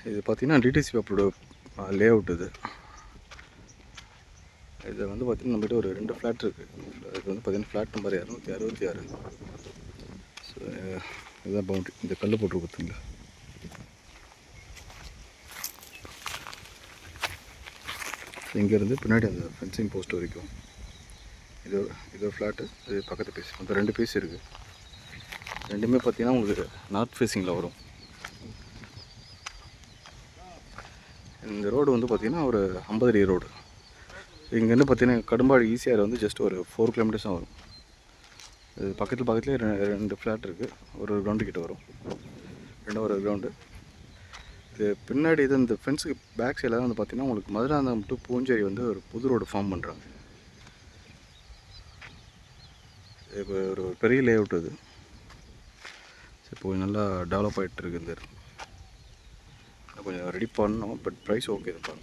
இது பார்த்திங்கன்னா டிடிசி பேப்பரோட லே அவுட் இது. இது வந்து பார்த்திங்கன்னா நம்மகிட்ட ஒரு 2 ஃப்ளாட் இருக்குது. இது வந்து பார்த்திங்கன்னா ஃப்ளாட் நம்பர் 266. ஸோ இதுதான் பவுண்ட்ரி. இந்த கல் போட்டு பார்த்திங்களா. இங்கேருந்து பின்னாடி அந்த ஃபென்சிங் போஸ்ட் வரைக்கும் இது ஒரு ஃப்ளாட்டு. இது பக்கத்து பீஸ், மொத்தம் 2 பீஸ் இருக்குது. ரெண்டுமே பார்த்திங்கன்னா உங்களுக்கு நார்த் ஃபேஸிங்கில் வரும். இந்த ரோடு வந்து பார்த்திங்கன்னா ஒரு 50 அடி ரோடு. இங்கேருந்து பார்த்திங்கன்னா கடும்பாடி ஈசிஆர் வந்து ஜஸ்ட் ஒரு 4 கிலோமீட்டர்ஸ் தான் வரும். இது பக்கத்துலேயே 2 ஃப்ளாட் இருக்குது. ஒரு கிரவுண்டு கிட்ட வரும், ஒரு கிரவுண்டு. இது பின்னாடி இது இந்த ஃபென்ஸுக்கு பேக் சைடில் தான் வந்து பார்த்திங்கன்னா உங்களுக்கு மதுராந்தகம் டு பூஞ்சேரி வந்து ஒரு புது ரோடு ஃபார்ம் பண்ணுறாங்க. இப்போ ஒரு பெரிய லே அவுட் இது. இப்போ நல்லா டெவலப் ஆகிட்டு இருக்குது. இந்த கொஞ்சம் ரெடி பண்ணோம், பட் ப்ரைஸ் ஓகே தான்.